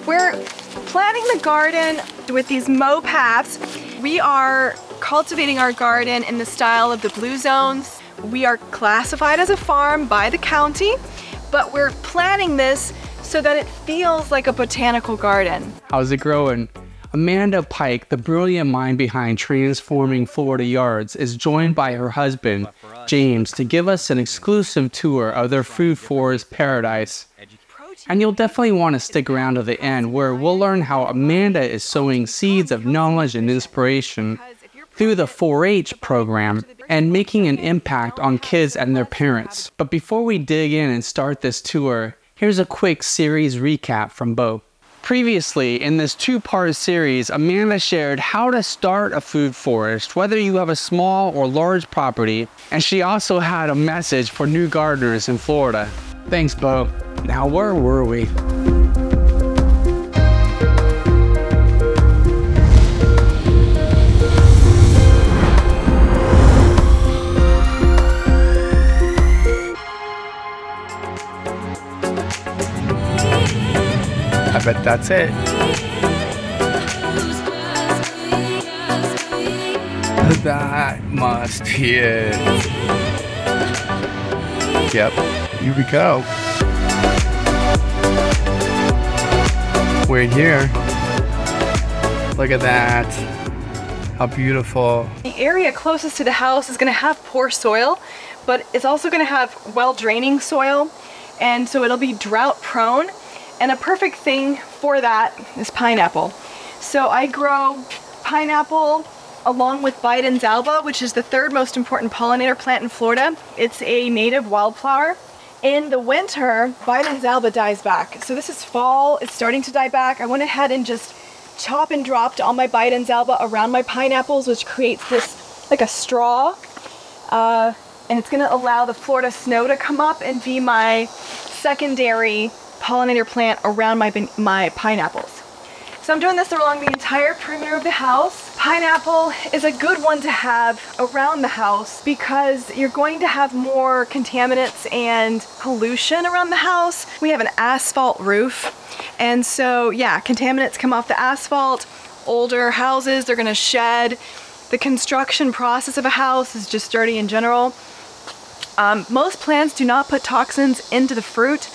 We're planting the garden with these mow paths. We are cultivating our garden in the style of the blue zones. We are classified as a farm by the county, but we're planting this so that it feels like a botanical garden. How's it growing? Amanda Pike, the brilliant mind behind Transforming Florida Yards, is joined by her husband, James, to give us an exclusive tour of their food forest paradise. And you'll definitely want to stick around to the end, where we'll learn how Amanda is sowing seeds of knowledge and inspiration through the 4-H program and making an impact on kids and their parents. But before we dig in and start this tour, here's a quick series recap from Bo. Previously, in this 2-part series, Amanda shared how to start a food forest, whether you have a small or large property, and she also had a message for new gardeners in Florida. Thanks, Bo. Now, where were we? I bet that's it. That must be it. Yep, here we go. We're here. Look at that. How beautiful. The area closest to the house is going to have poor soil, but it's also going to have well-draining soil, and so it'll be drought prone. And a perfect thing for that is pineapple. So I grow pineapple along with Biden's alba, which is the 3rd most important pollinator plant in Florida. It's a native wildflower. In the winter, Biden's alba dies back. So this is fall, it's starting to die back. I went ahead and just chop and dropped all my Biden's alba around my pineapples, which creates this like a straw. And it's gonna allow the Florida snow to come up and be my secondary pollinator plant around my pineapples. So I'm doing this along the entire perimeter of the house. Pineapple is a good one to have around the house because you're going to have more contaminants and pollution around the house. We have an asphalt roof, and so yeah, contaminants come off the asphalt. Older houses, they're gonna shed. The construction process of a house is just dirty in general. Most plants do not put toxins into the fruit.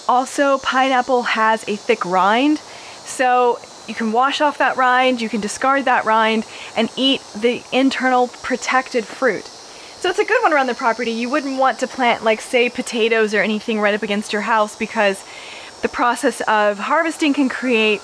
Also, pineapple has a thick rind, so you can wash off that rind, you can discard that rind, and eat the internal protected fruit. So it's a good one around the property. You wouldn't want to plant, like, say, potatoes or anything right up against your house because the process of harvesting can create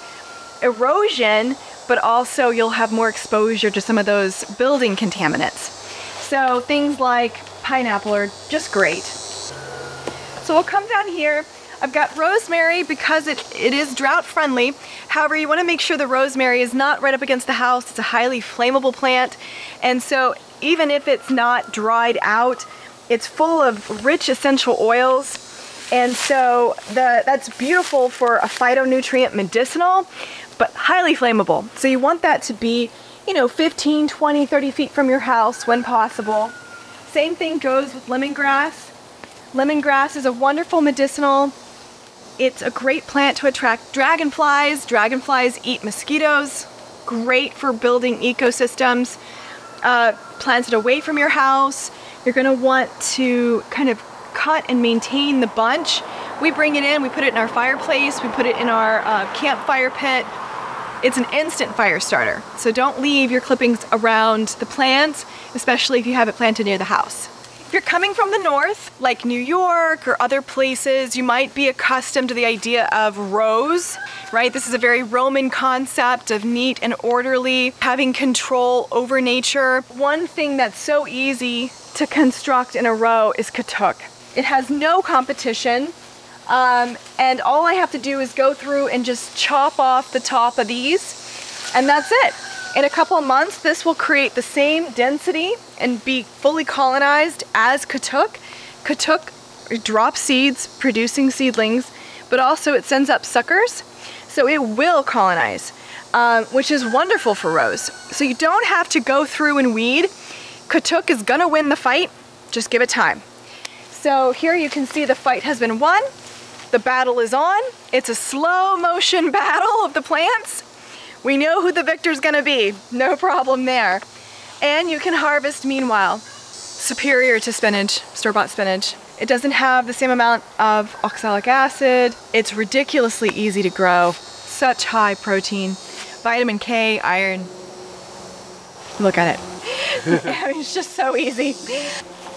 erosion, but also you'll have more exposure to some of those building contaminants. So things like pineapple are just great. So we'll come down here. I've got rosemary because it is drought friendly. However, you want to make sure the rosemary is not right up against the house. It's a highly flammable plant. And so even if it's not dried out, it's full of rich essential oils. And so that's beautiful for a phytonutrient medicinal, but highly flammable. So you want that to be, 15, 20, 30 feet from your house when possible. Same thing goes with lemongrass. Lemongrass is a wonderful medicinal. It's a great plant to attract dragonflies. Dragonflies eat mosquitoes. Great for building ecosystems. Plant it away from your house. You're gonna want to kind of cut and maintain the bunch. We bring it in, we put it in our fireplace, we put it in our campfire pit. It's an instant fire starter. So don't leave your clippings around the plant, especially if you have it planted near the house. If you're coming from the north, like New York or other places, you might be accustomed to the idea of rows, right? This is a very Roman concept of neat and orderly, having control over nature. One thing that's so easy to construct in a row is Katuk. It has no competition, and all I have to do is go through and just chop off the top of these, and that's it. In a couple of months, this will create the same density and be fully colonized as Katuk. Katuk drops seeds, producing seedlings, but also it sends up suckers, so it will colonize, which is wonderful for rows. So you don't have to go through and weed. Katuk is gonna win the fight, just give it time. So here you can see the fight has been won. The battle is on. It's a slow motion battle of the plants. We know who the victor's gonna be. No problem there. And you can harvest meanwhile. Superior to spinach, store-bought spinach. It doesn't have the same amount of oxalic acid. It's ridiculously easy to grow. Such high protein, vitamin K, iron. Look at it. It's just so easy.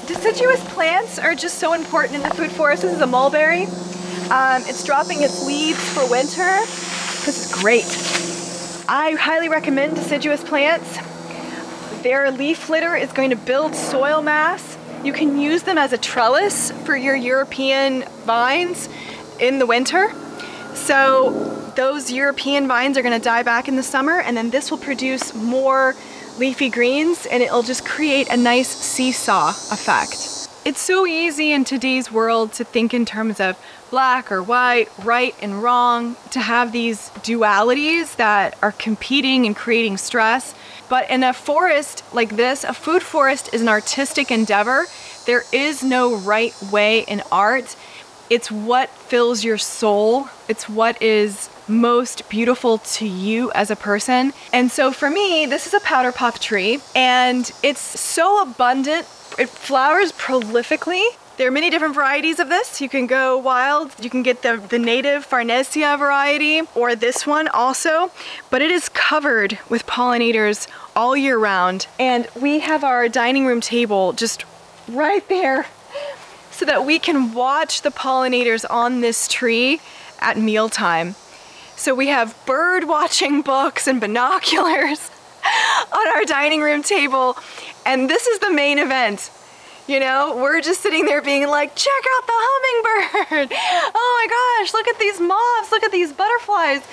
Deciduous plants are just so important in the food forest. This is a mulberry. It's dropping its leaves for winter. This is great. I highly recommend deciduous plants. Their leaf litter is going to build soil mass. You can use them as a trellis for your European vines in the winter. So those European vines are going to die back in the summer, and then this will produce more leafy greens, and it'll just create a nice seesaw effect. It's so easy in today's world to think in terms of black or white, right and wrong, to have these dualities that are competing and creating stress. But in a forest like this, a food forest is an artistic endeavor. There is no right way in art. It's what fills your soul. It's what is most beautiful to you as a person. And so for me, this is a powder puff tree, and it's so abundant. It flowers prolifically. There are many different varieties of this. You can go wild. You can get the native Farnesia variety, or this one also, but it is covered with pollinators all year round. And we have our dining room table just right there so that we can watch the pollinators on this tree at mealtime. So we have bird watching books and binoculars on our dining room table, and this is the main event. You know, we're just sitting there being like, check out the hummingbird. Oh my gosh, look at these moths, look at these butterflies.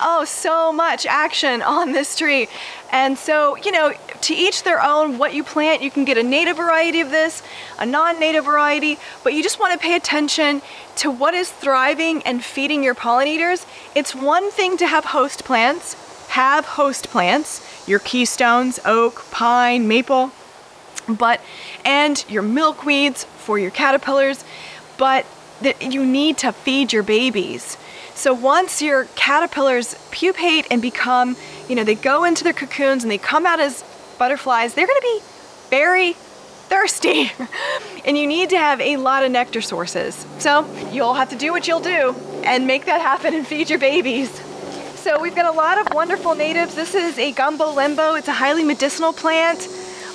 Oh, so much action on this tree. And so, you know, to each their own. What you plant, you can get a native variety of this, a non-native variety, but you just want to pay attention to what is thriving and feeding your pollinators. It's one thing to have host plants, your keystones, oak, pine, maple, and your milkweeds for your caterpillars, but you need to feed your babies. So once your caterpillars pupate and become, you know, they go into their cocoons and they come out as butterflies, they're going to be very thirsty and you need to have a lot of nectar sources. So you'll have to do what you'll do and make that happen and feed your babies. So we've got a lot of wonderful natives. This is a gumbo limbo. It's a highly medicinal plant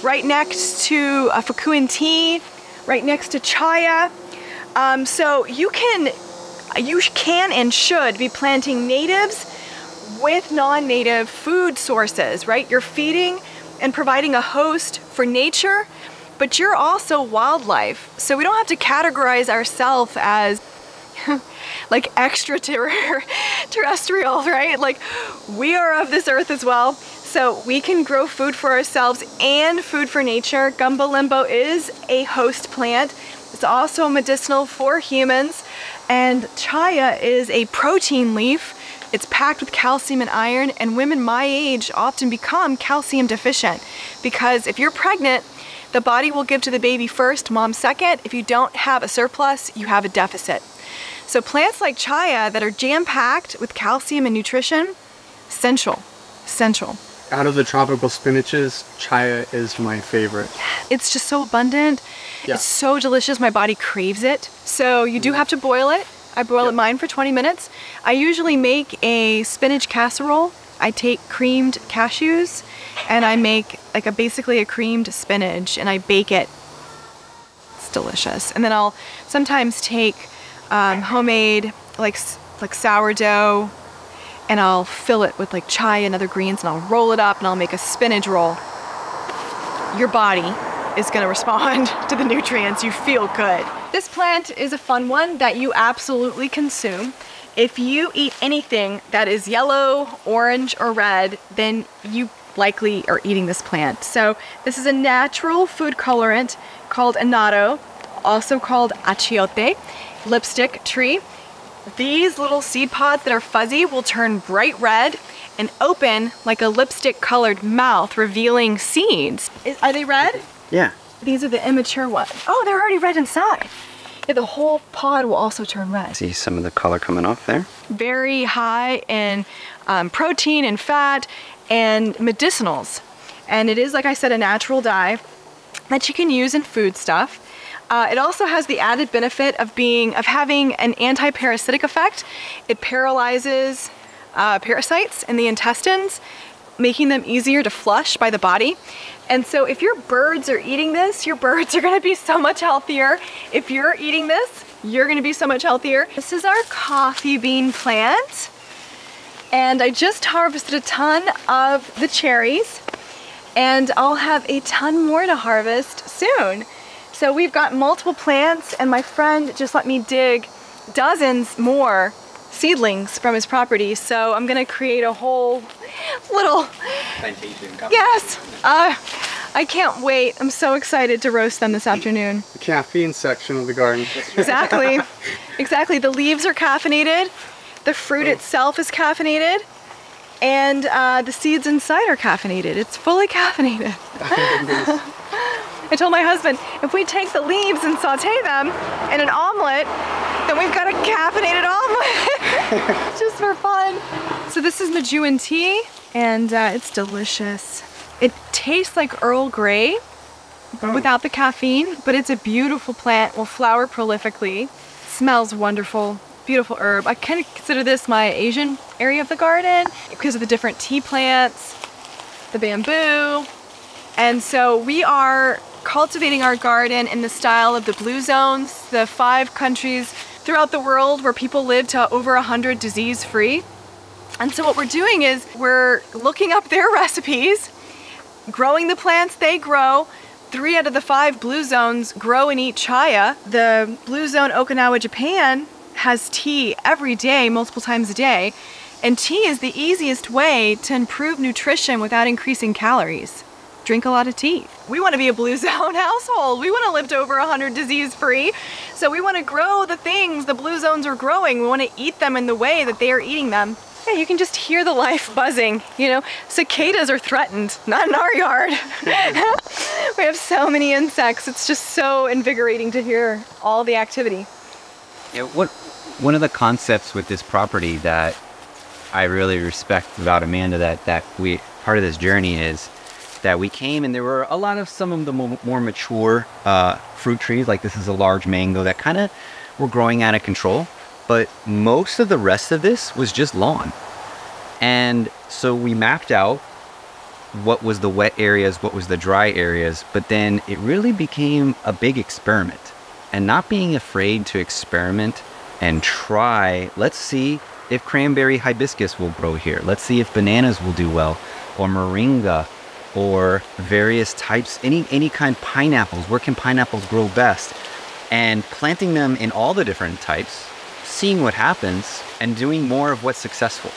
right next to a Fukuan tea, right next to Chaya. So you can and should be planting natives with non-native food sources, right? You're feeding and providing a host for nature, but you're also wildlife. So we don't have to categorize ourselves as like extraterrestrials, right? Like we are of this earth as well. So we can grow food for ourselves and food for nature. Gumbo limbo is a host plant. It's also medicinal for humans. And Chaya is a protein leaf. It's packed with calcium and iron, and women my age often become calcium deficient because if you're pregnant, the body will give to the baby first, mom second. If you don't have a surplus, you have a deficit. So plants like Chaya that are jam-packed with calcium and nutrition, essential. Out of the tropical spinaches, Chaya is my favorite. It's just so abundant. Yeah. It's so delicious. My body craves it. So you do have to boil it. I boil mine for 20 minutes. I usually make a spinach casserole. I take creamed cashews and I make like basically a creamed spinach and I bake it. It's delicious. And then I'll sometimes take homemade like sourdough, and I'll fill it with like Chaya and other greens, and I'll roll it up and I'll make a spinach roll. Your body is gonna respond to the nutrients. You feel good. This plant is a fun one that you absolutely consume. If you eat anything that is yellow, orange, or red, then you likely are eating this plant. So this is a natural food colorant called Annatto, also called Achiote, lipstick tree. These little seed pods that are fuzzy will turn bright red and open like a lipstick colored mouth, revealing seeds. Are they red? Yeah. These are the immature ones. Oh, they're already red inside. Yeah, the whole pod will also turn red. See some of the color coming off there? Very high in protein and fat and medicinals. And it is, like I said, a natural dye that you can use in food stuff. It also has the added benefit of having an anti-parasitic effect. It paralyzes parasites in the intestines, making them easier to flush by the body. And so if your birds are eating this, your birds are gonna be so much healthier. If you're eating this, you're gonna be so much healthier. This is our coffee bean plant. And I just harvested a ton of the cherries, and I'll have a ton more to harvest soon. So we've got multiple plants, and my friend just let me dig dozens more seedlings from his property. So I'm gonna create a whole little Plantation. yes. I can't wait. I'm so excited to roast them this afternoon. The caffeine section of the garden. Exactly. Exactly. The leaves are caffeinated. The fruit itself is caffeinated. And the seeds inside are caffeinated. It's fully caffeinated. I told my husband, if we take the leaves and saute them in an omelet, then we've got a caffeinated omelet. Just for fun. So this is Moujean tea, and it's delicious. It tastes like Earl Grey without the caffeine, but it's a beautiful plant, will flower prolifically. It smells wonderful, beautiful herb. I kind of consider this my Asian area of the garden because of the different tea plants, the bamboo. And so we are cultivating our garden in the style of the blue zones, the 5 countries throughout the world where people live to over 100 disease-free. And so what we're doing is we're looking up their recipes, growing the plants they grow. 3 out of the 5 blue zones grow and eat chaya. The blue zone Okinawa, Japan has tea every day, multiple times a day. And tea is the easiest way to improve nutrition without increasing calories. Drink a lot of tea. We want to be a blue zone household. We want to live to over 100 disease-free. So we want to grow the things the blue zones are growing. We want to eat them in the way that they are eating them. Yeah, you can just hear the life buzzing, you know. Cicadas are threatened, not in our yard. We have so many insects. It's just so invigorating to hear all the activity. Yeah, one of the concepts with this property that I really respect about Amanda, that we part of this journey is that we came and there were some of the more mature fruit trees, like this is a large mango that kind of were growing out of control, but most of the rest of this was just lawn. And so we mapped out what was the wet areas, what was the dry areas, but then it really became a big experiment. And not being afraid to experiment and try, let's see if cranberry hibiscus will grow here. Let's see if bananas will do well, or moringa, or various types, any kind pineapples. Where can pineapples grow best? And planting them in all the different types, seeing what happens, and doing more of what's successful.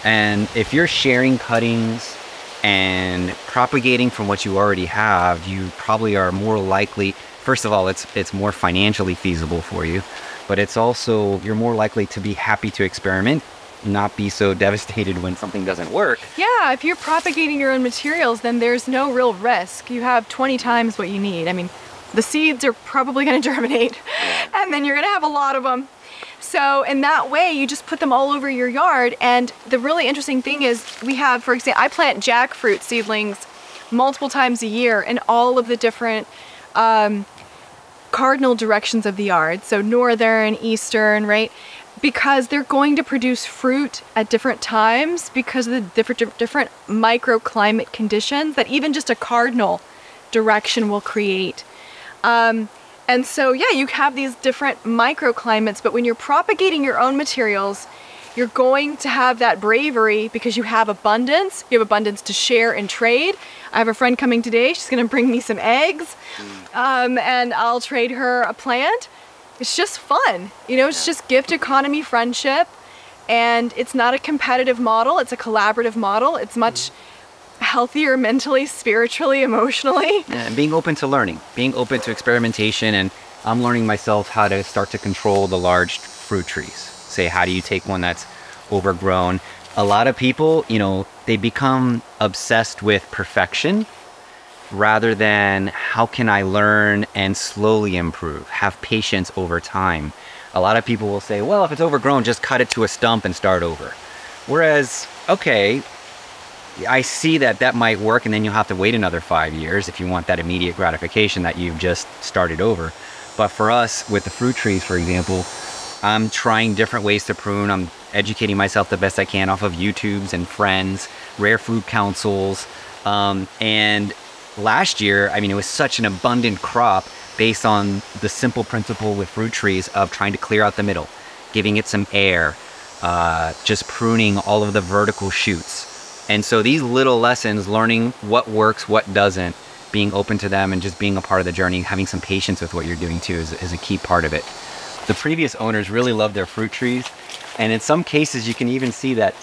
And if you're sharing cuttings and propagating from what you already have, you probably are more likely, first of all, it's more financially feasible for you, but it's also, you're more likely to be happy to experiment, not be so devastated when something doesn't work. Yeah, if you're propagating your own materials, then there's no real risk. You have 20 times what you need. I mean, the seeds are probably going to germinate, and then you're going to have a lot of them. So in that way, you just put them all over your yard. And the really interesting thing is we have, for example, I plant jackfruit seedlings multiple times a year in all of the different cardinal directions of the yard. So northern, eastern, right? Because they're going to produce fruit at different times because of the different microclimate conditions that even just a cardinal direction will create. And so, yeah, you have these different microclimates, but when you're propagating your own materials, you're going to have that bravery because you have abundance. You have abundance to share and trade. I have a friend coming today. She's going to bring me some eggs, and I'll trade her a plant. It's just fun. You know, it's just gift economy friendship, and it's not a competitive model. It's a collaborative model. It's much healthier mentally, spiritually, emotionally. Yeah, and being open to learning, being open to experimentation. And I'm learning myself how to start to control the large fruit trees. Say, how do you take one that's overgrown? A lot of people, you know, they become obsessed with perfection rather than how can I learn and slowly improve, have patience over time. A lot of people will say, well, if it's overgrown, just cut it to a stump and start over. Whereas, okay, I see that that might work, and then you'll have to wait another 5 years if you want that immediate gratification that you've just started over. But for us, with the fruit trees, for example, I'm trying different ways to prune. I'm educating myself the best I can off of YouTubes and friends, rare food councils. And last year, I mean, it was such an abundant crop based on the simple principle with fruit trees of trying to clear out the middle, giving it some air, just pruning all of the vertical shoots. And so these little lessons, learning what works, what doesn't, being open to them and just being a part of the journey, having some patience with what you're doing too is a key part of it. The previous owners really loved their fruit trees. And in some cases, you can even see that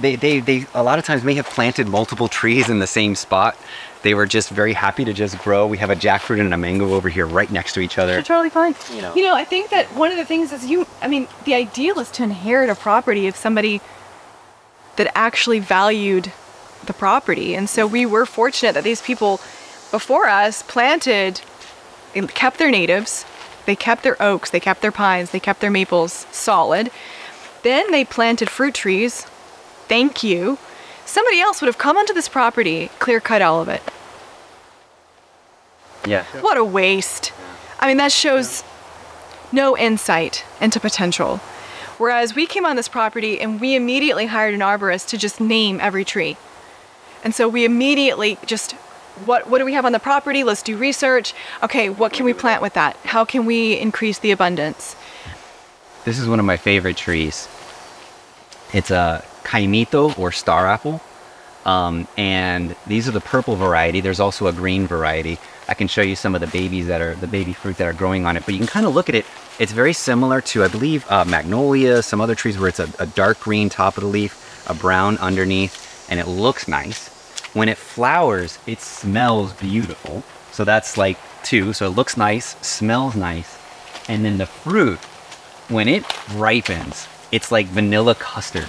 they a lot of times may have planted multiple trees in the same spot. They were just very happy to just grow. We have a jackfruit and a mango over here right next to each other. They're totally fine. You know, I think that one of the things is the ideal is to inherit a property of somebody that actually valued the property. And so we were fortunate that these people before us planted, they kept their natives, they kept their oaks, they kept their pines, they kept their maples solid. Then they planted fruit trees. Thank you. Somebody else would have come onto this property, clear cut all of it. Yeah. What a waste. I mean, that shows no insight into potential. Whereas we came on this property and we immediately hired an arborist to just name every tree. And so we immediately just, what do we have on the property? Let's do research. Okay, what can we plant with that? How can we increase the abundance? This is one of my favorite trees. It's a Cainito or star apple. And these are the purple variety. There's also a green variety. I can show you some of the babies that are, the baby fruit that are growing on it, but you can kind of look at it. It's very similar to, I believe, magnolia, some other trees where it's a dark green top of the leaf, a brown underneath, and it looks nice. When it flowers, it smells beautiful. So that's like 2. So it looks nice, smells nice. And then the fruit, when it ripens, it's like vanilla custard.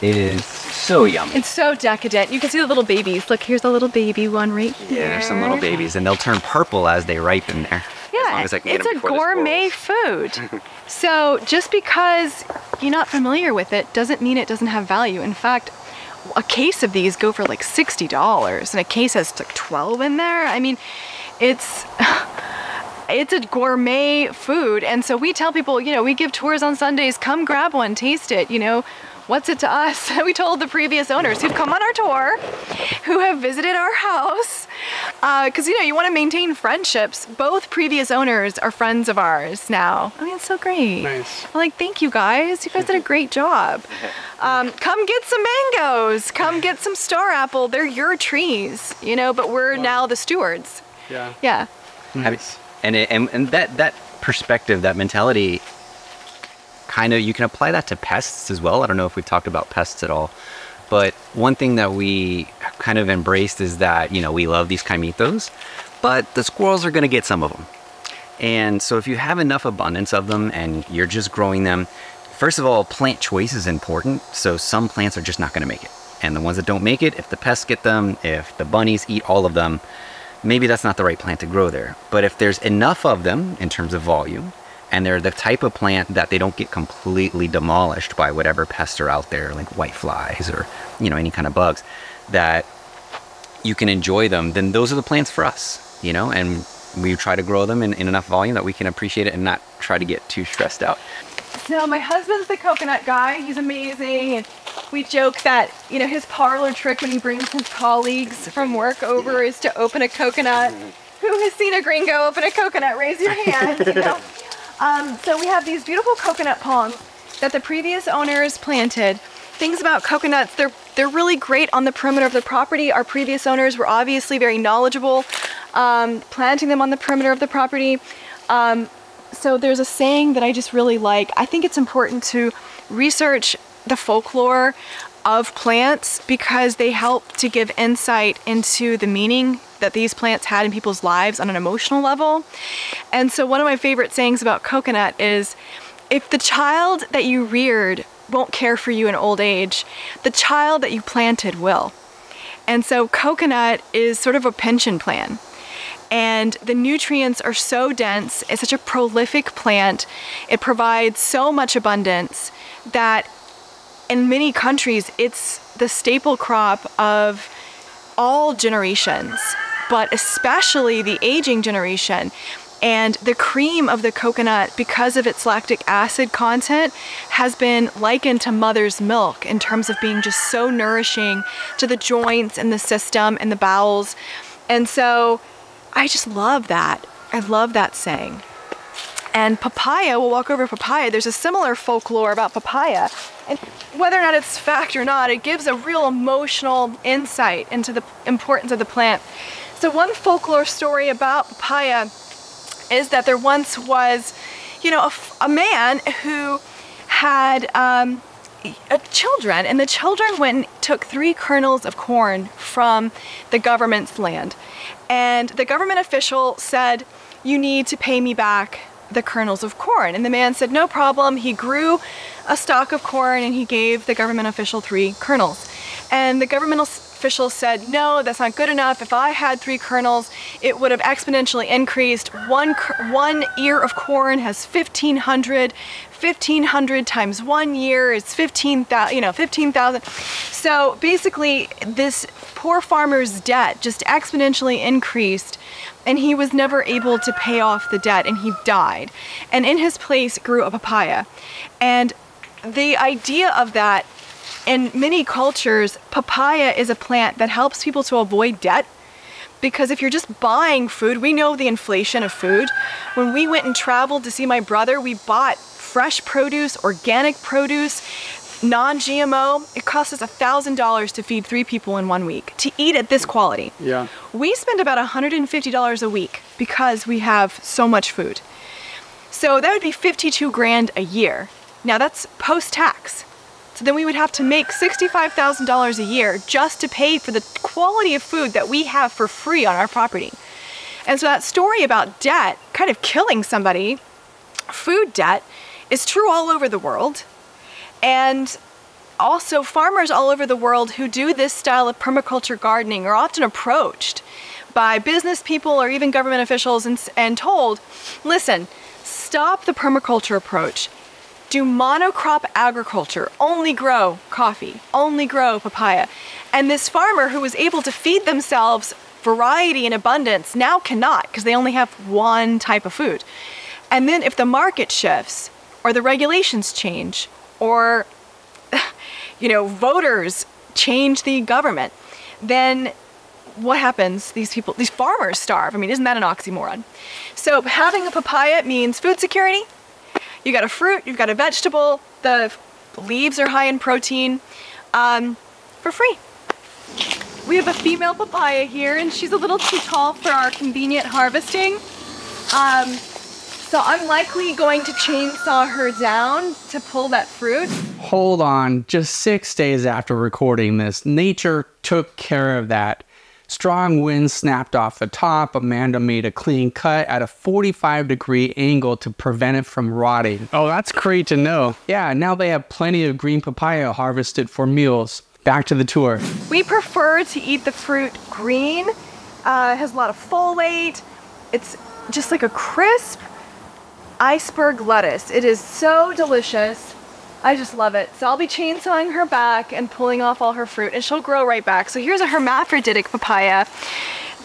It is so yummy. It's so decadent. You can see the little babies. Look, here's a little baby one right here. Yeah, there's some little babies, and they'll turn purple as they ripen there. Yeah, it's a gourmet food. So just because you're not familiar with it doesn't mean it doesn't have value. In fact, a case of these go for like $60, and a case has like 12 in there. I mean, it's a gourmet food. And so we tell people, you know, we give tours on Sundays, come grab one, taste it, you know. What's it to us? We told the previous owners who've come on our tour, who have visited our house, because, you know, you want to maintain friendships. Both previous owners are friends of ours now. I mean, it's so great. Nice. I'm like, thank you guys. You guys did a great job. Come get some mangoes. Come get some star apple. They're your trees, you know, but we're now the stewards. Yeah. Yeah. Nice. And that perspective, that mentality, kind of, you can apply that to pests as well. I don't know if we've talked about pests at all, but one thing that we kind of embraced is that, you know, we love these Cainitos, but the squirrels are going to get some of them. And so if you have enough abundance of them and you're just growing them, first of all, plant choice is important. So some plants are just not going to make it. And the ones that don't make it, if the pests get them, if the bunnies eat all of them, maybe that's not the right plant to grow there. But if there's enough of them in terms of volume, and they're the type of plant that they don't get completely demolished by whatever pests are out there, like whiteflies or, you know, any kind of bugs, that you can enjoy them, then those are the plants for us, you know, and we try to grow them in enough volume that we can appreciate it and not try to get too stressed out. So my husband's the coconut guy. He's amazing. And we joke that, you know, his parlor trick when he brings his colleagues from work over is to open a coconut. Who has seen a gringo open a coconut? Raise your hand, you know. So we have these beautiful coconut palms that the previous owners planted. Things about coconuts, they're really great on the perimeter of the property. Our previous owners were obviously very knowledgeable, planting them on the perimeter of the property. So there's a saying that I just really like. I think it's important to research the folklore of plants because they help to give insight into the meaning that these plants had in people's lives on an emotional level. And so one of my favorite sayings about coconut is, if the child that you reared won't care for you in old age, the child that you planted will. And so coconut is sort of a pension plan. And the nutrients are so dense. It's such a prolific plant. It provides so much abundance that in many countries, it's the staple crop of all generations, but especially the aging generation. And the cream of the coconut, because of its lactic acid content, has been likened to mother's milk in terms of being just so nourishing to the joints and the system and the bowels. And so I just love that. I love that saying. And papaya, we'll walk over papaya. There's a similar folklore about papaya. And whether or not it's fact or not, it gives a real emotional insight into the importance of the plant. So one folklore story about papaya is that there once was, you know, a man who had children, and the children went and took 3 kernels of corn from the government's land. And the government official said, "You need to pay me back the kernels of corn." And the man said, "No problem." He grew a stalk of corn and he gave the government official 3 kernels. And the government official said, "No, that's not good enough. If I had 3 kernels, it would have exponentially increased. One ear of corn has 1,500. 1,500 times 1 year is 15,000, you know, 15,000. So basically, this poor farmer's debt just exponentially increased, and he was never able to pay off the debt, and he died. And in his place grew a papaya. And the idea of that, in many cultures, papaya is a plant that helps people to avoid debt. Because if you're just buying food, we know the inflation of food. When we went and traveled to see my brother, we bought fresh produce, organic produce, non-GMO. It cost us $1,000 to feed 3 people in 1 week to eat at this quality. Yeah. We spend about $150 a week because we have so much food. So that would be 52 grand a year. Now that's post-tax. So then we would have to make $65,000 a year just to pay for the quality of food that we have for free on our property. And so that story about debt kind of killing somebody, food debt, is true all over the world. And also farmers all over the world who do this style of permaculture gardening are often approached by business people or even government officials and told, listen, stop the permaculture approach. Do monocrop agriculture, only grow coffee, only grow papaya. And this farmer who was able to feed themselves variety and abundance now cannot because they only have one type of food. And then if the market shifts or the regulations change or, you know, voters change the government, then what happens? These farmers starve. I mean, isn't that an oxymoron? So having a papaya means food security. You got a fruit, you've got a vegetable, the leaves are high in protein, for free. We have a female papaya here and she's a little too tall for our convenient harvesting. So I'm likely going to chainsaw her down to pull that fruit. Hold on, just 6 days after recording this, nature took care of that. Strong winds snapped off the top. Amanda made a clean cut at a 45-degree angle to prevent it from rotting. Oh, that's great to know. Yeah, now they have plenty of green papaya harvested for meals. Back to the tour. We prefer to eat the fruit green. It has a lot of folate. It's just like a crisp iceberg lettuce. It is so delicious. I just love it. So I'll be chainsawing her back and pulling off all her fruit and she'll grow right back. So here's a hermaphroditic papaya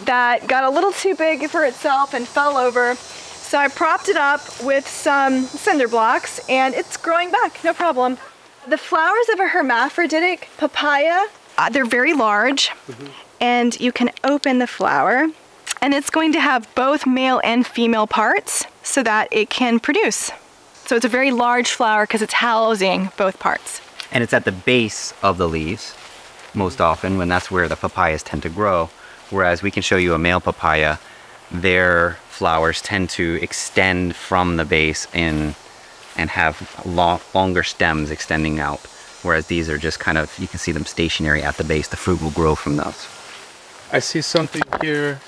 that got a little too big for itself and fell over. So I propped it up with some cinder blocks and it's growing back, no problem. The flowers of a hermaphroditic papaya, they're very large and you can open the flower and it's going to have both male and female parts so that it can produce. So it's a very large flower because it's housing both parts. And it's at the base of the leaves, most often, when that's where the papayas tend to grow. Whereas we can show you a male papaya, their flowers tend to extend from the base and have longer stems extending out. Whereas these are just kind of, you can see them stationary at the base. The fruit will grow from those. I see something here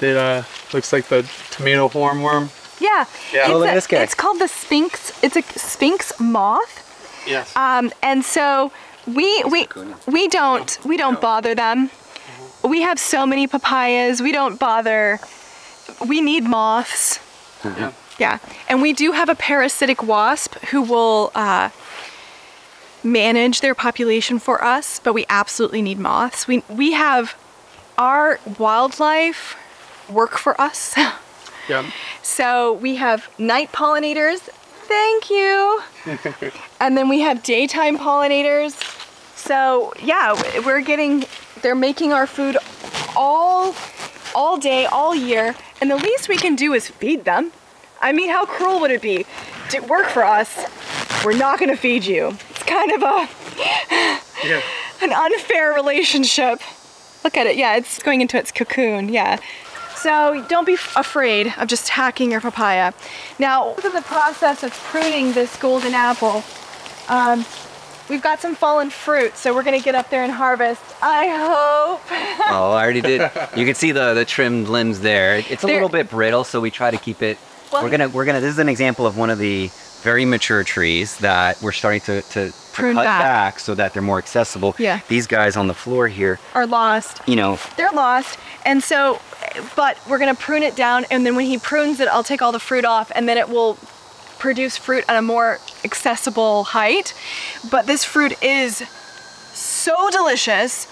that looks like the tomato hornworm. Yeah, Oh, look at this guy. It's called the sphinx. It's a sphinx moth. Yes. And so We don't bother them. We have so many papayas. We don't bother. We need moths. Yeah. Yeah, and we do have a parasitic wasp who will manage their population for us, but we absolutely need moths. We have our wildlife work for us. Yeah. So we have night pollinators. Thank you. And then we have daytime pollinators. So yeah, they're making our food all day, all year, and the least we can do is feed them. I mean, how cruel would it be to work for us? We're not gonna feed you. It's kind of an unfair relationship. Look at it, yeah, it's going into its cocoon, yeah. So don't be afraid of just hacking your papaya. Now, look at the process of pruning this golden apple. We've got some fallen fruit, so we're gonna get up there and harvest. I hope. Oh, I already did. You can see the trimmed limbs there. It's a little bit brittle, so we try to keep it. Well, we're gonna. This is an example of one of the very mature trees that we're starting to prune cut back back so that they're more accessible. Yeah. These guys on the floor here are lost. You know. They're lost, and so, but we're gonna prune it down, and then when he prunes it, I'll take all the fruit off, and then it will produce fruit at a more accessible height. But this fruit is so delicious.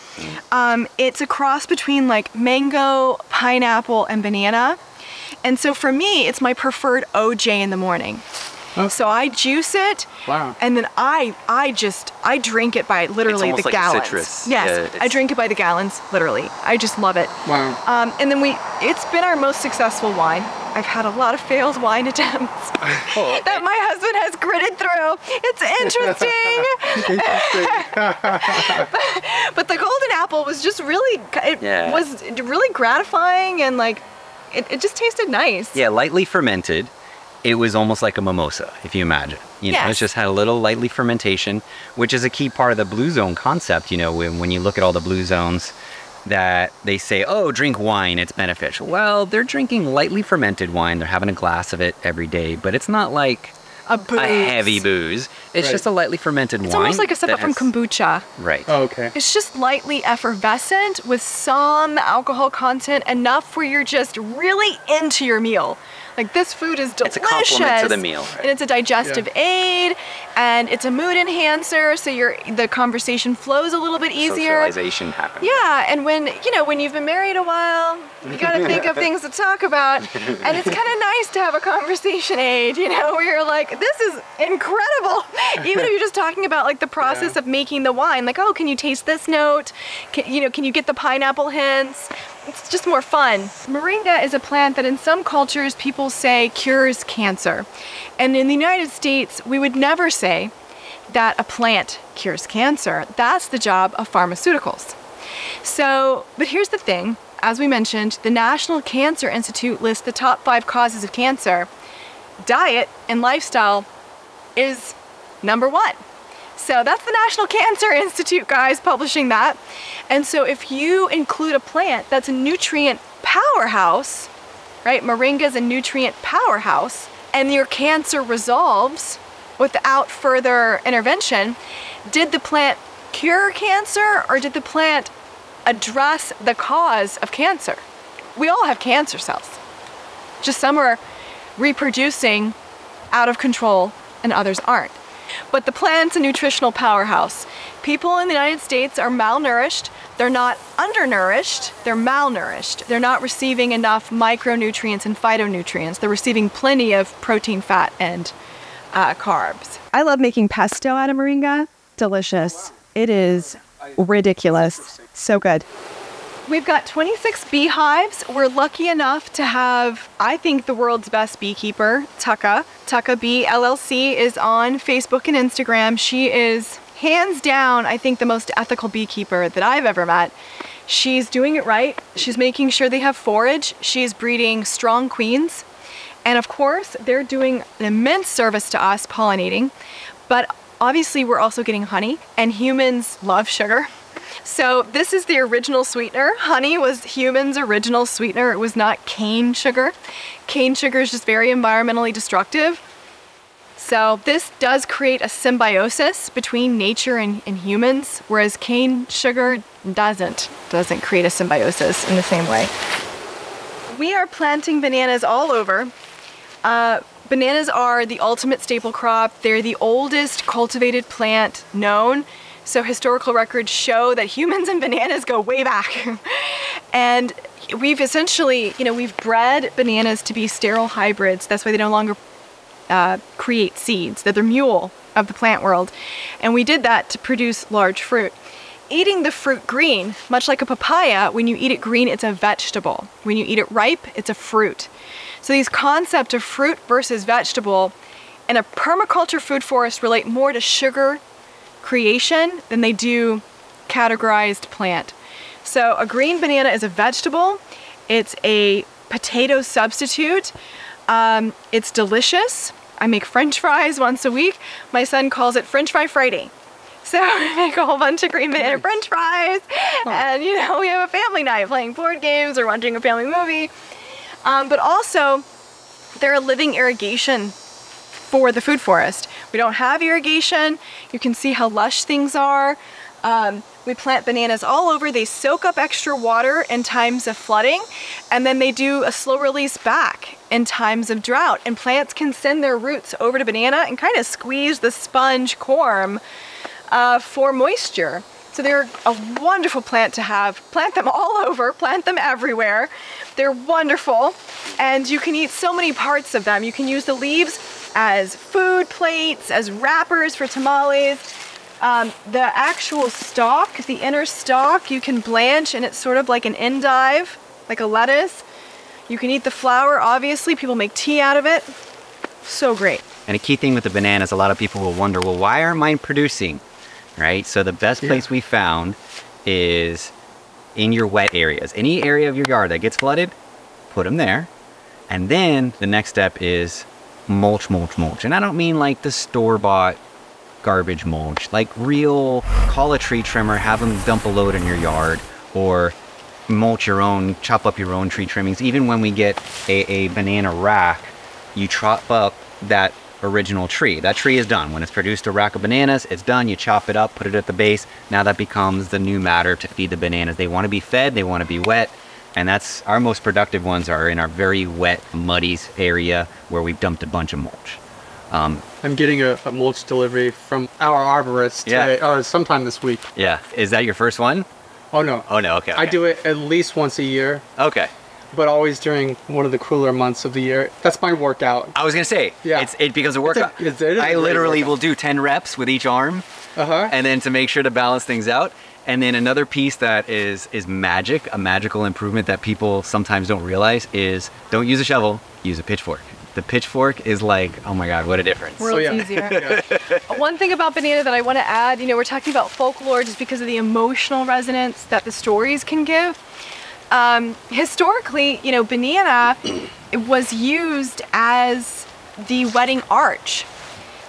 It's a cross between like mango, pineapple, and banana. And so for me, it's my preferred OJ in the morning. Oh. So I juice it, Wow. and then I drink it by literally It's almost the like a gallons. citrus. Yes, Yeah, I drink it by the gallons, literally. I just love it. Wow. And then it's been our most successful wine. I've had a lot of failed wine attempts that my husband has gritted through. It's interesting. But the golden apple was just really, was really gratifying, and like, it just tasted nice. Yeah, lightly fermented. It was almost like a mimosa, if you imagine. You know, Yes. it's just had a little lightly fermentation, which is a key part of the blue zone concept. You know, when you look at all the blue zones that they say, oh, drink wine, it's beneficial. Well, they're drinking lightly fermented wine. They're having a glass of it every day, but it's not like A booze. a heavy booze. It's Right. just a lightly fermented wine. It's almost like a step that up from has- kombucha. Right. Oh, okay. It's just lightly effervescent with some alcohol content, enough where you're just really into your meal. Like, this food is delicious. It's a complement to the meal, right? And it's a digestive aid, and it's a mood enhancer, so the conversation flows a little bit easier. Socialization happens. Yeah, and when you've been married a while, you gotta think of things to talk about, and it's kind of nice to have a conversation aid, where you're like, this is incredible. Even if you're just talking about like the process of making the wine, like, oh, can you taste this note? Can you get the pineapple hints? It's just more fun. Moringa is a plant that in some cultures people say cures cancer. And in the United States, we would never say that a plant cures cancer. That's the job of pharmaceuticals. So, but here's the thing. As we mentioned, the National Cancer Institute lists the top 5 causes of cancer. Diet and lifestyle is number 1. So that's the National Cancer Institute, guys, publishing that. And so if you include a plant that's a nutrient powerhouse, right? Moringa is a nutrient powerhouse, and your cancer resolves without further intervention, did the plant cure cancer, or did the plant address the cause of cancer? We all have cancer cells. Just some are reproducing out of control and others aren't. But the plant's a nutritional powerhouse. People in the United States are malnourished. They're not undernourished, they're malnourished. They're not receiving enough micronutrients and phytonutrients. They're receiving plenty of protein, fat, and carbs. I love making pesto out of moringa. Delicious. It is ridiculous. So good. We've got 26 beehives. We're lucky enough to have, I think, the world's best beekeeper, Tucka. Tucka Bee LLC is on Facebook and Instagram. She is hands down, I think, the most ethical beekeeper that I've ever met. She's doing it right. She's making sure they have forage. She's breeding strong queens. And of course, they're doing an immense service to us pollinating. But obviously, we're also getting honey, and humans love sugar. So this is the original sweetener. Honey was humans' original sweetener. It was not cane sugar. Cane sugar is just very environmentally destructive. So this does create a symbiosis between nature and humans, whereas cane sugar doesn't create a symbiosis in the same way. We are planting bananas all over. Bananas are the ultimate staple crop. They're the oldest cultivated plant known. So historical records show that humans and bananas go way back. And we've essentially, we've bred bananas to be sterile hybrids. That's why they no longer create seeds. They're the mule of the plant world. And we did that to produce large fruit. Eating the fruit green, much like a papaya, when you eat it green, it's a vegetable. When you eat it ripe, it's a fruit. So these concepts of fruit versus vegetable in a permaculture food forest relate more to sugar creation than they do categorized plant. So a green banana is a vegetable. It's a potato substitute. It's delicious. I make French fries once a week. My son calls it French Fry Friday. So we make a whole bunch of green banana French fries, and we have a family night playing board games or watching a family movie. But also, they're a living irrigation for the food forest. We don't have irrigation. You can see how lush things are. We plant bananas all over. They soak up extra water in times of flooding, and then they do a slow release back in times of drought. And plants can send their roots over to banana and kind of squeeze the sponge corm for moisture. So they're a wonderful plant to have. Plant them all over, plant them everywhere. They're wonderful, and you can eat so many parts of them. You can use the leaves as food plates, as wrappers for tamales. The actual stalk, the inner stalk, you can blanch, and it's sort of like an endive, like a lettuce. You can eat the flower, obviously. People make tea out of it. So great. And a key thing with the bananas, a lot of people will wonder, well, why aren't mine producing? Right? So the best place we found is in your wet areas. Any area of your yard that gets flooded, put them there. And then the next step is mulch, mulch, mulch. And I don't mean like the store-bought garbage mulch, like real, call a tree trimmer, have them dump a load in your yard, or mulch your own, chop up your own tree trimmings. Even when we get a banana rack, you chop up that original tree. That tree is done. When it's produced a rack of bananas, it's done. You chop it up, put it at the base. Now that becomes the new matter to feed the bananas. They want to be fed, they want to be wet, and that's our most productive ones are in our very wet, muddy area where we've dumped a bunch of mulch. I'm getting a mulch delivery from our arborist today, sometime this week. Yeah. Is that your first one? Oh no. Oh no, okay. I do it at least once a year. Okay. But always during one of the cooler months of the year. That's my workout. I was gonna say, it becomes a workout. I literally will do 10 reps with each arm, and then to make sure to balance things out. And then another piece that is magic, a magical improvement that people sometimes don't realize is don't use a shovel, use a pitchfork. The pitchfork is like, oh my God, what a difference. World's easier. One thing about banana that I want to add, we're talking about folklore just because of the emotional resonance that the stories can give. Historically, banana was used as the wedding arch.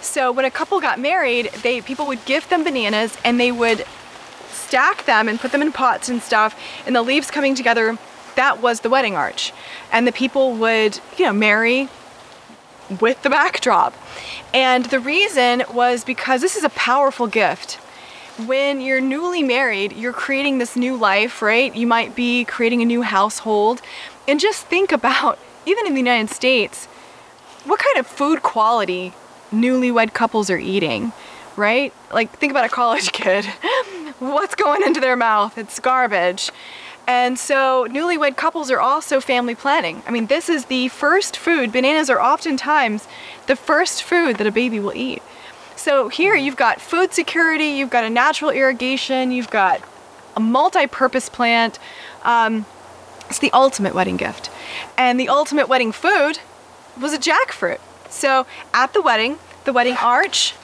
So when a couple got married, people would give them bananas and they would stack them and put them in pots and stuff, and the leaves coming together, that was the wedding arch. And the people would, marry with the backdrop. And the reason was because this is a powerful gift. When you're newly married, you're creating this new life, right? You might be creating a new household. And just think about, even in the United States, what kind of food quality newlywed couples are eating, right? Like, think about a college kid. What's going into their mouth? It's garbage. And so newlywed couples are also family planning. I mean, this is the first food. Bananas are oftentimes the first food that a baby will eat. So here you've got food security, you've got a natural irrigation, you've got a multi-purpose plant. It's the ultimate wedding gift. And the ultimate wedding food was a jackfruit. So at the wedding arch,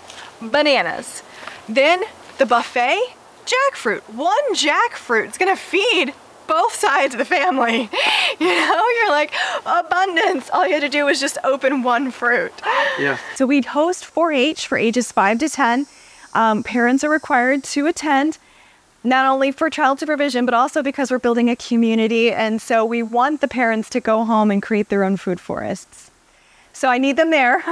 bananas. Then the buffet, jackfruit. One jackfruit is gonna feed both sides of the family. You're like, abundance. All you had to do was just open one fruit. Yeah. So we host 4-H for ages 5 to 10. Parents are required to attend, not only for child supervision, but also because we're building a community. And so we want the parents to go home and create their own food forests. So I need them there.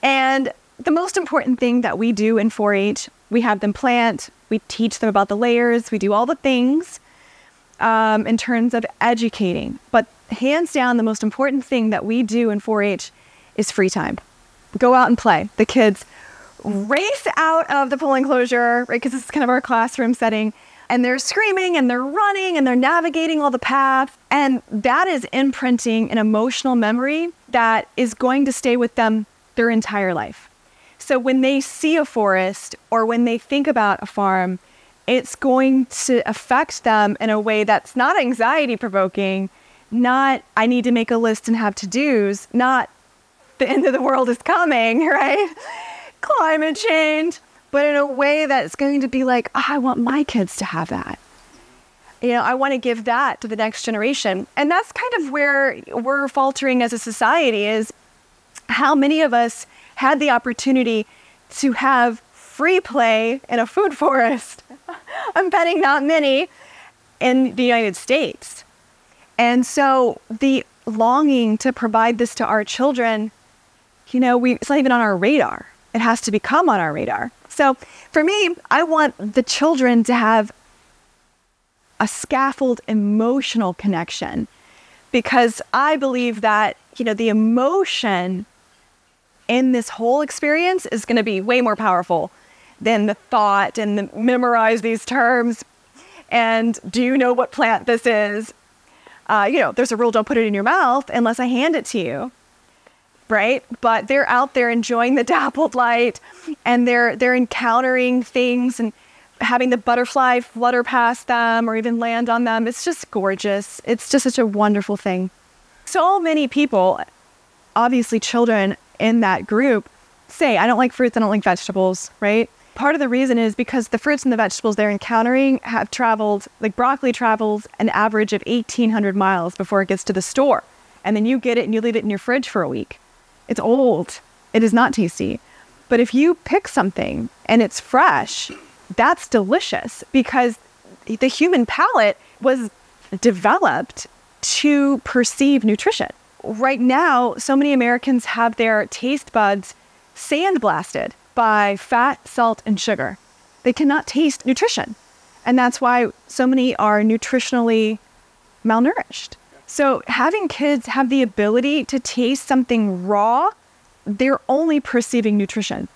And the most important thing that we do in 4-H, we have them plant, we teach them about the layers, we do all the things in terms of educating. But hands down, the most important thing that we do in 4-H is free time. Go out and play. The kids race out of the pool enclosure, right? Because this is kind of our classroom setting. And they're screaming and they're running and they're navigating all the paths. And that is imprinting an emotional memory that is going to stay with them their entire life. So when they see a forest or when they think about a farm, it's going to affect them in a way that's not anxiety provoking, not I need to make a list and have to-dos, not the end of the world is coming, right? Climate change, but in a way that's going to be like, oh, I want my kids to have that. You know, I want to give that to the next generation. And that's kind of where we're faltering as a society, is how many of us had the opportunity to have free play in a food forest. I'm betting not many in the United States. And so the longing to provide this to our children, you know, it's not even on our radar. It has to become on our radar. So for me, I want the children to have a scaffold emotional connection, because I believe that, you know, the emotion in this whole experience is going to be way more powerful than the thought and the memorize these terms. And do you know what plant this is? You know, there's a rule, don't put it in your mouth unless I hand it to you. Right? But they're out there enjoying the dappled light, and they're encountering things and having the butterfly flutter past them or even land on them. It's just gorgeous. It's just such a wonderful thing. So many people, obviously children in that group, say, I don't like fruits, I don't like vegetables, right? Part of the reason is because the fruits and the vegetables they're encountering have traveled, like broccoli travels an average of 1,800 miles before it gets to the store. And then you get it and you leave it in your fridge for a week. It's old. It is not tasty. But if you pick something and it's fresh, that's delicious, because the human palate was developed to perceive nutrition. Right now, so many Americans have their taste buds sandblasted by fat, salt, and sugar. They cannot taste nutrition. And that's why so many are nutritionally malnourished. So having kids have the ability to taste something raw, they're only perceiving nutrition.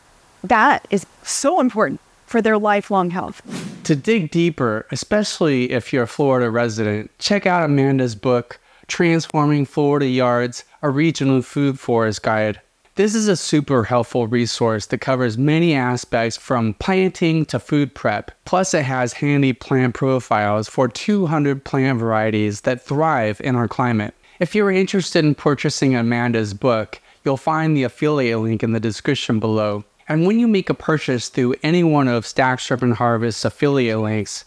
That is so important for their lifelong health. To dig deeper, especially if you're a Florida resident, check out Amanda's book, Transforming Florida Yards, a Regional Food Forest Guide. This is a super helpful resource that covers many aspects from planting to food prep. Plus, it has handy plant profiles for 200 plant varieties that thrive in our climate. If you're interested in purchasing Amanda's book, you'll find the affiliate link in the description below. And when you make a purchase through any one of Stack Strip and Harvest's affiliate links,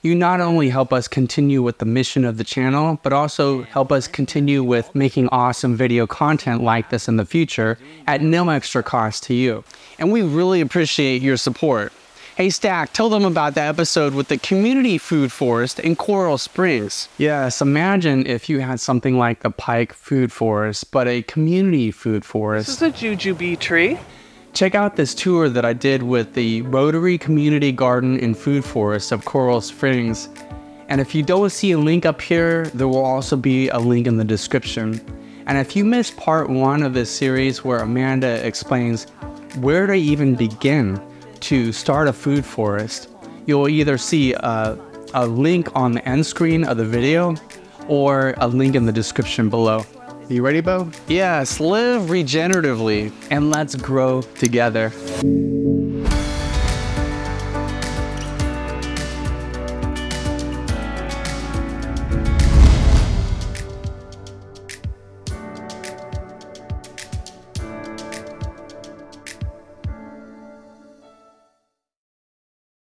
you not only help us continue with the mission of the channel, but also help us continue with making awesome video content like this in the future at no extra cost to you. And we really appreciate your support. Hey Stack, tell them about the episode with the community food forest in Coral Springs. Yes, imagine if you had something like the Pike Food Forest, but a community food forest. This is a jujube tree. Check out this tour that I did with the Rotary Community Garden and Food Forest of Coral Springs. And if you don't see a link up here, there will also be a link in the description. And if you missed part 1 of this series where Amanda explains where to even begin to start a food forest, you'll either see a link on the end screen of the video or a link in the description below. You ready, Bo? Yes, live regeneratively and let's grow together.